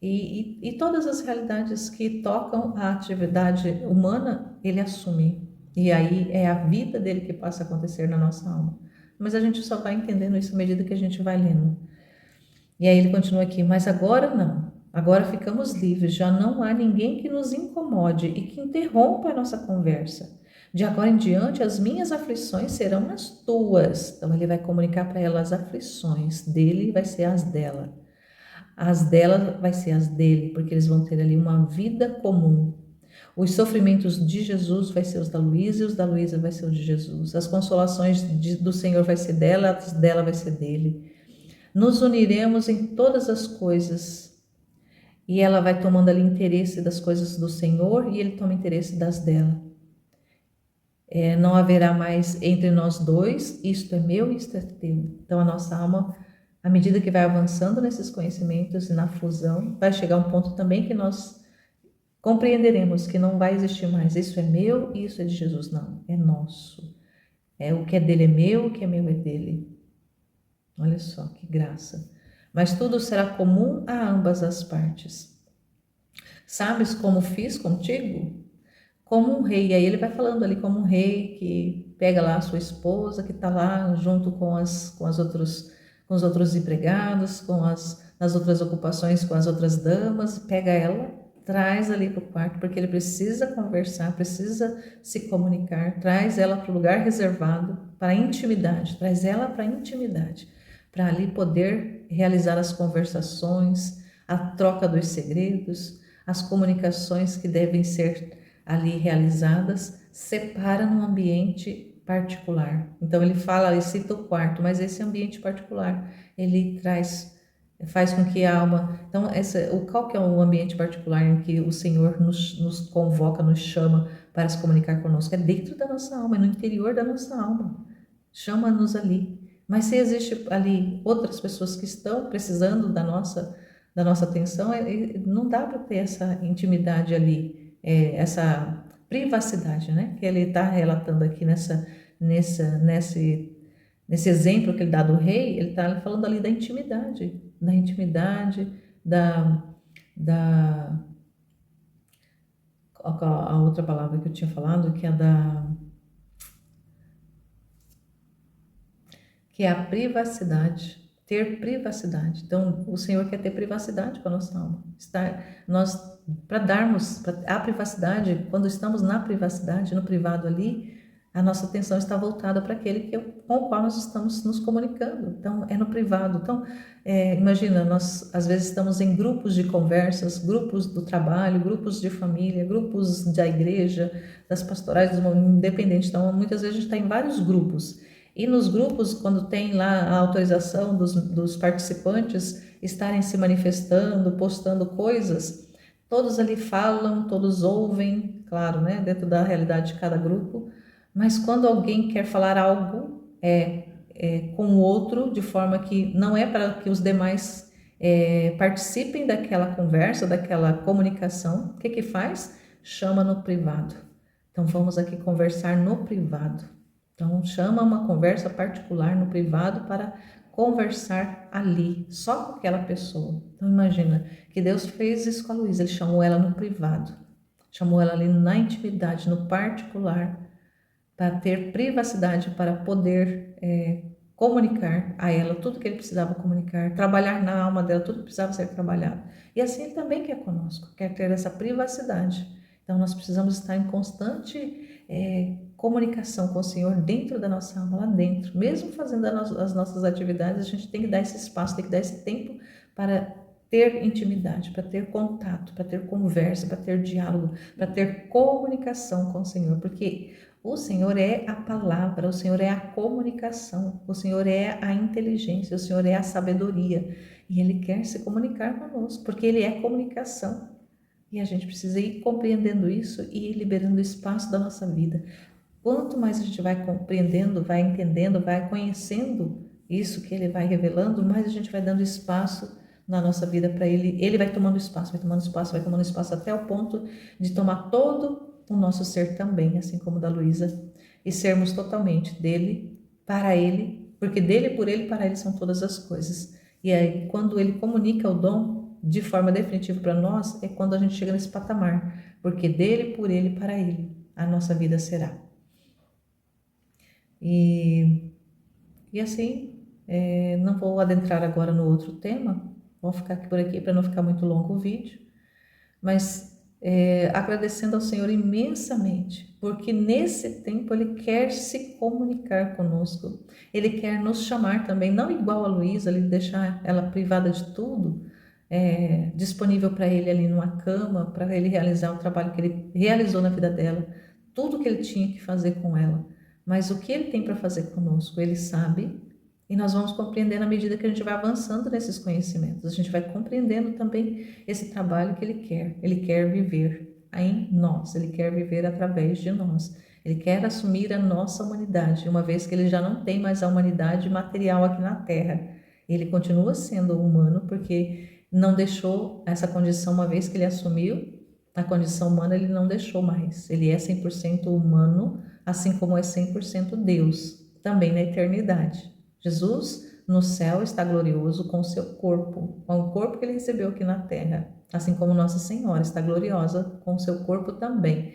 e todas as realidades que tocam a atividade humana, ele assume. E aí é a vida dele que passa a acontecer na nossa alma. Mas a gente só vai entendendo isso à medida que a gente vai lendo. E aí ele continua aqui, mas agora não. Agora ficamos livres, já não há ninguém que nos incomode e que interrompa a nossa conversa. De agora em diante, as minhas aflições serão as tuas. Então ele vai comunicar para ela as aflições dele, vai ser as dela. As dela vai ser as dele, porque eles vão ter ali uma vida comum. Os sofrimentos de Jesus vai ser os da Luísa e os da Luísa vai ser os de Jesus. As consolações do Senhor vai ser dela, as dela vai ser dele. Nos uniremos em todas as coisas. E ela vai tomando ali interesse das coisas do Senhor e ele toma interesse das dela. Não haverá mais entre nós dois, isto é meu e isto é teu. Então a nossa alma, à medida que vai avançando nesses conhecimentos e na fusão, vai chegar um ponto também que nós compreenderemos que não vai existir mais isso é meu e isso é de Jesus. Não, é nosso. O que é dele é meu, o que é meu é dele. Olha só que graça. Mas tudo será comum a ambas as partes. Sabes como fiz contigo? Como um rei. E aí ele vai falando ali como um rei que pega lá a sua esposa, que está lá junto com os outros empregados, nas outras ocupações com as outras damas, pega ela, traz ali para o quarto, porque ele precisa conversar, precisa se comunicar, traz ela para o lugar reservado, para a intimidade, traz ela para a intimidade, para ali poder realizar as conversações, a troca dos segredos, as comunicações que devem ser ali realizadas, separa num ambiente particular. Então ele fala, ele cita o quarto, mas esse ambiente particular, ele faz com que a alma... Então, qual que é o ambiente particular em que o Senhor nos convoca, nos chama para se comunicar conosco? É dentro da nossa alma, é no interior da nossa alma. Chama-nos ali. Mas se existe ali outras pessoas que estão precisando da nossa atenção, não dá para ter essa intimidade ali, essa privacidade, né? Que ele está relatando aqui nesse exemplo que ele dá do rei, ele está falando ali da intimidade, a outra palavra que eu tinha falado, que é a privacidade, ter privacidade. Então, o Senhor quer ter privacidade com a nossa alma. Para darmos a privacidade, quando estamos na privacidade, no privado ali, a nossa atenção está voltada para aquele com o qual nós estamos nos comunicando. Então, é no privado. Então, imagina, nós às vezes estamos em grupos de conversas, grupos do trabalho, grupos de família, grupos da igreja, das pastorais, do movimento independente. Então, muitas vezes a gente está em vários grupos. E nos grupos, quando tem lá a autorização dos participantes estarem se manifestando, postando coisas, todos ali falam, todos ouvem, claro, né, dentro da realidade de cada grupo, mas quando alguém quer falar algo com o outro, de forma que não é para que os demais participem daquela conversa, daquela comunicação, o que faz? Chama no privado. Então vamos aqui conversar no privado. Então chama uma conversa particular no privado para conversar ali, só com aquela pessoa. Então imagina que Deus fez isso com a Luísa, ele chamou ela no privado, chamou ela ali na intimidade, no particular, para ter privacidade, para poder comunicar a ela tudo que ele precisava comunicar, trabalhar na alma dela tudo que precisava ser trabalhado. E assim ele também quer conosco, quer ter essa privacidade. Então nós precisamos estar em constante comunicação com o Senhor dentro da nossa alma, lá dentro. Mesmo fazendo as nossas atividades, a gente tem que dar esse espaço, tem que dar esse tempo para ter intimidade, para ter contato, para ter conversa, para ter diálogo, para ter comunicação com o Senhor, porque o Senhor é a palavra, o Senhor é a comunicação, o Senhor é a inteligência, o Senhor é a sabedoria. E Ele quer se comunicar conosco, porque Ele é comunicação. E a gente precisa ir compreendendo isso e ir liberando espaço da nossa vida. Quanto mais a gente vai compreendendo, vai entendendo, vai conhecendo isso que Ele vai revelando, mais a gente vai dando espaço na nossa vida para Ele. Ele vai tomando espaço, vai tomando espaço, vai tomando espaço até o ponto de tomar todo o nosso ser também, assim como da Luísa, e sermos totalmente dele, para ele, porque dele, por ele, para ele são todas as coisas. E aí, quando ele comunica o dom de forma definitiva para nós, é quando a gente chega nesse patamar, porque dele, por ele, para ele, a nossa vida será. E assim, não vou adentrar agora no outro tema, vou ficar aqui por aqui para não ficar muito longo o vídeo, mas agradecendo ao Senhor imensamente, porque nesse tempo Ele quer se comunicar conosco, Ele quer nos chamar também, não igual a Luísa, Ele deixar ela privada de tudo, disponível para Ele ali numa cama, para Ele realizar o trabalho que Ele realizou na vida dela, tudo que Ele tinha que fazer com ela, mas o que Ele tem para fazer conosco, Ele sabe. E nós vamos compreendendo à medida que a gente vai avançando nesses conhecimentos. A gente vai compreendendo também esse trabalho que Ele quer. Ele quer viver em nós. Ele quer viver através de nós. Ele quer assumir a nossa humanidade, uma vez que Ele já não tem mais a humanidade material aqui na Terra. Ele continua sendo humano porque não deixou essa condição, uma vez que Ele assumiu a condição humana, Ele não deixou mais. Ele é 100% humano, assim como é 100% Deus, também na eternidade. Jesus no céu está glorioso com o seu corpo, com o corpo que ele recebeu aqui na terra, assim como Nossa Senhora está gloriosa com o seu corpo também.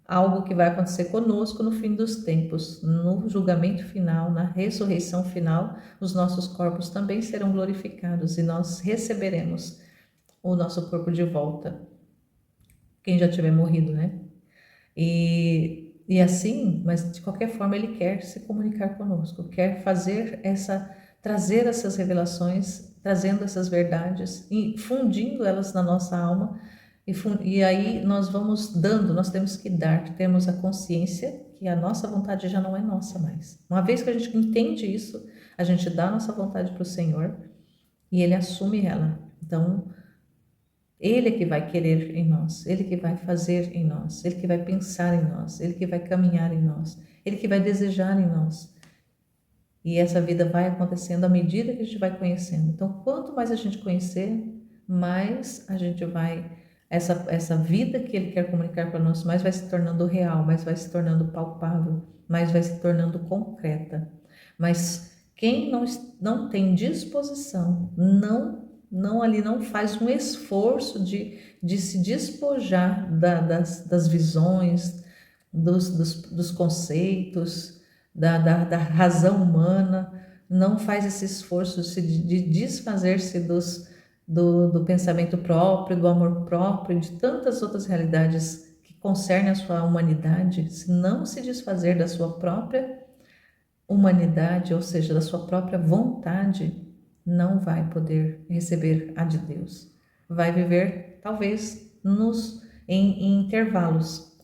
Algo que vai acontecer conosco no fim dos tempos, no julgamento final, na ressurreição final, os nossos corpos também serão glorificados e nós receberemos o nosso corpo de volta. Quem já tiver morrido, né? E assim, mas de qualquer forma ele quer se comunicar conosco, quer trazer essas revelações, trazendo essas verdades e fundindo elas na nossa alma. E aí nós vamos dando, nós temos que dar, temos a consciência que a nossa vontade já não é nossa mais. Uma vez que a gente entende isso, a gente dá a nossa vontade para o Senhor e Ele assume ela. Então, Ele é que vai querer em nós, Ele que vai fazer em nós, Ele que vai pensar em nós, Ele que vai caminhar em nós, Ele que vai desejar em nós. E essa vida vai acontecendo à medida que a gente vai conhecendo. Então, quanto mais a gente conhecer, mais a gente vai... Essa vida que Ele quer comunicar para nós, mais vai se tornando real, mais vai se tornando palpável, mais vai se tornando concreta. Mas quem não tem disposição, não faz um esforço de se despojar das visões, dos conceitos, da razão humana, não faz esse esforço de desfazer-se do pensamento próprio, do amor próprio, de tantas outras realidades que concernem a sua humanidade, se não se desfazer da sua própria humanidade, ou seja, da sua própria vontade, não vai poder receber a de Deus. Vai viver, talvez, em intervalos.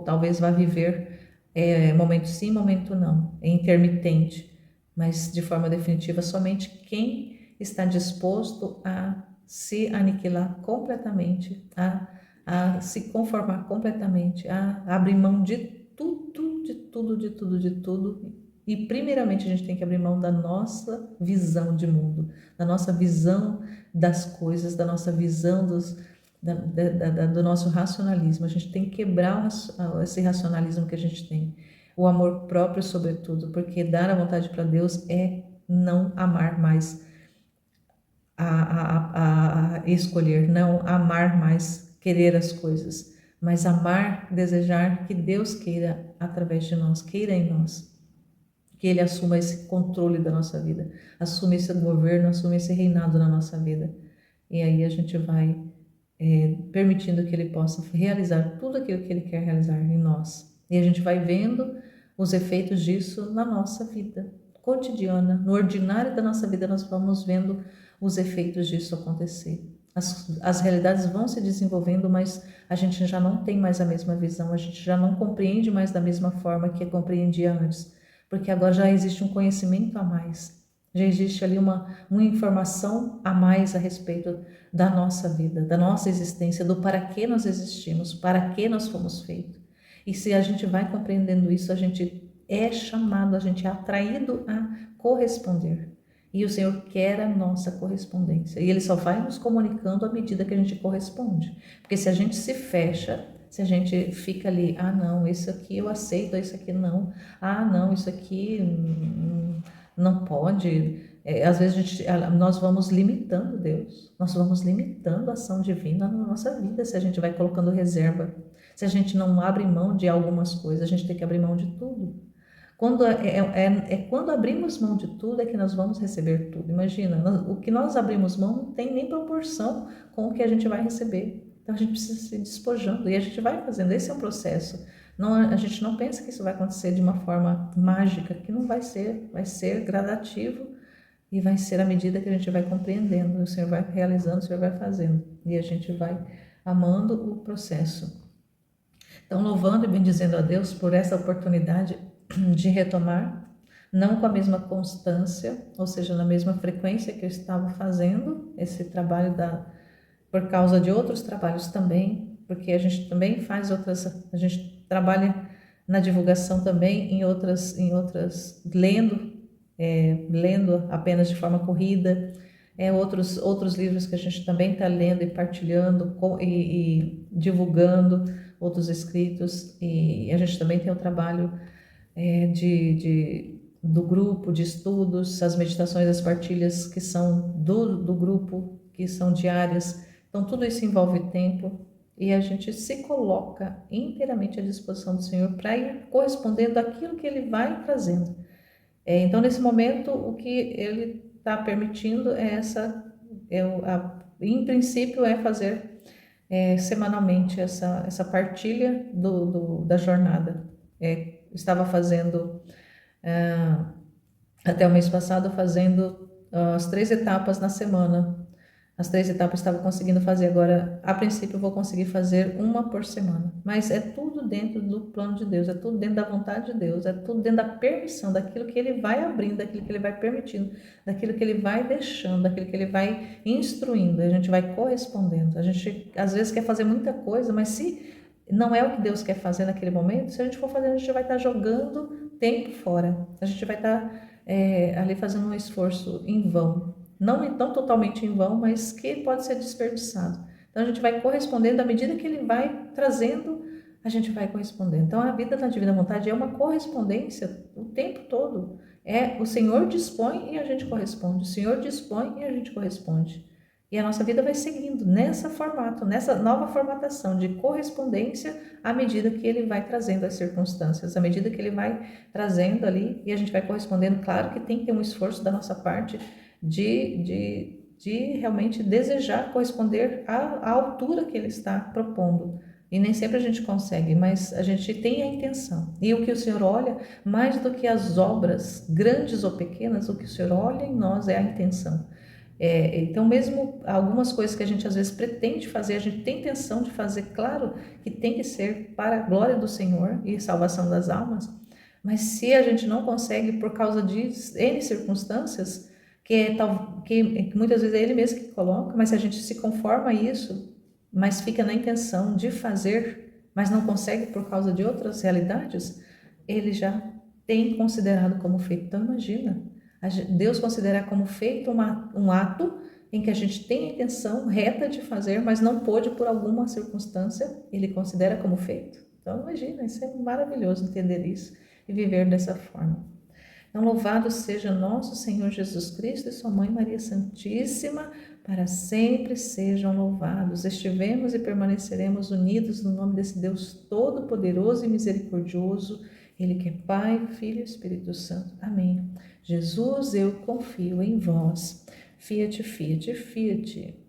Talvez vá viver momento sim, momento não. É intermitente. Mas, de forma definitiva, somente quem está disposto a se aniquilar completamente, a se conformar completamente, a abrir mão de tudo, de tudo, de tudo, de tudo. E primeiramente a gente tem que abrir mão da nossa visão de mundo, da nossa visão das coisas, da nossa visão do nosso racionalismo. A gente tem que quebrar esse racionalismo que a gente tem. O amor próprio, sobretudo, porque dar a vontade para Deus é não amar mais a escolher, não amar mais querer as coisas, mas amar, desejar que Deus queira através de nós, queira em nós, que Ele assuma esse controle da nossa vida, assuma esse governo, assuma esse reinado na nossa vida. E aí a gente vai permitindo que Ele possa realizar tudo aquilo que Ele quer realizar em nós. E a gente vai vendo os efeitos disso na nossa vida cotidiana, no ordinário da nossa vida, nós vamos vendo os efeitos disso acontecer. As realidades vão se desenvolvendo, mas a gente já não tem mais a mesma visão, a gente já não compreende mais da mesma forma que compreendia antes, porque agora já existe um conhecimento a mais, já existe ali uma informação a mais a respeito da nossa vida, da nossa existência, do para que nós existimos, para que nós fomos feitos. E se a gente vai compreendendo isso, a gente é chamado, a gente é atraído a corresponder. E o Senhor quer a nossa correspondência. E Ele só vai nos comunicando à medida que a gente corresponde. Porque se a gente se fecha, se a gente fica ali, ah não, isso aqui eu aceito, isso aqui não, ah não, isso aqui não pode. Às vezes nós vamos limitando Deus, nós vamos limitando a ação divina na nossa vida, se a gente vai colocando reserva. Se a gente não abre mão de algumas coisas, a gente tem que abrir mão de tudo. Quando abrimos mão de tudo é que nós vamos receber tudo. Imagina, o que nós abrimos mão não tem nem proporção com o que a gente vai receber. Então a gente precisa se despojando e a gente vai fazendo. Esse é um processo. Não, a gente não pensa que isso vai acontecer de uma forma mágica, que não vai ser gradativo e vai ser à medida que a gente vai compreendendo. O Senhor vai realizando, o Senhor vai fazendo e a gente vai amando o processo. Então, louvando e bendizendo a Deus por essa oportunidade de retomar, não com a mesma constância, ou seja, na mesma frequência que eu estava fazendo esse trabalho por causa de outros trabalhos também, porque a gente também faz a gente trabalha na divulgação também em outras lendo apenas de forma corrida, outros livros que a gente também está lendo e partilhando e divulgando outros escritos, e a gente também tem o trabalho do grupo de estudos, as meditações, as partilhas que são do grupo, que são diárias. Então, tudo isso envolve tempo e a gente se coloca inteiramente à disposição do Senhor para ir correspondendo àquilo que Ele vai trazendo. Então, nesse momento, o que Ele está permitindo em princípio, é fazer semanalmente essa partilha da jornada. Estava fazendo, até o mês passado, fazendo as 3 etapas na semana. As 3 etapas estava conseguindo fazer agora. A princípio, eu vou conseguir fazer uma por semana. Mas é tudo dentro do plano de Deus, é tudo dentro da vontade de Deus, é tudo dentro da permissão, daquilo que Ele vai abrindo, daquilo que Ele vai permitindo, daquilo que Ele vai deixando, daquilo que Ele vai instruindo. A gente vai correspondendo. A gente, às vezes, quer fazer muita coisa, mas se não é o que Deus quer fazer naquele momento, se a gente for fazer, a gente vai estar jogando tempo fora. A gente vai estar ali fazendo um esforço em vão. Não totalmente em vão, mas que pode ser desperdiçado. Então a gente vai correspondendo à medida que Ele vai trazendo, a gente vai correspondendo. Então a vida na divina vontade é uma correspondência o tempo todo. O Senhor dispõe e a gente corresponde. O Senhor dispõe e a gente corresponde. E a nossa vida vai seguindo nessa nova formatação de correspondência à medida que Ele vai trazendo as circunstâncias, à medida que Ele vai trazendo ali e a gente vai correspondendo. Claro que tem que ter um esforço da nossa parte de realmente desejar corresponder à altura que Ele está propondo. E nem sempre a gente consegue, mas a gente tem a intenção. E o que o Senhor olha, mais do que as obras, grandes ou pequenas, o que o Senhor olha em nós é a intenção. Então, mesmo algumas coisas que a gente às vezes pretende fazer, a gente tem intenção de fazer, claro que tem que ser para a glória do Senhor e salvação das almas, mas se a gente não consegue por causa de N circunstâncias, que muitas vezes é Ele mesmo que coloca, mas se a gente se conforma a isso, mas fica na intenção de fazer, mas não consegue por causa de outras realidades, Ele já tem considerado como feito. Então, imagina, Deus considera como feito um ato em que a gente tem a intenção reta de fazer, mas não pôde por alguma circunstância, Ele considera como feito. Então, imagina, isso é maravilhoso entender isso e viver dessa forma. Então, louvado seja nosso Senhor Jesus Cristo e sua Mãe Maria Santíssima, para sempre sejam louvados. Estivemos e permaneceremos unidos no nome desse Deus todo-poderoso e misericordioso, Ele que é Pai, Filho e Espírito Santo. Amém. Jesus, eu confio em vós. Fiat, fiat, fiat.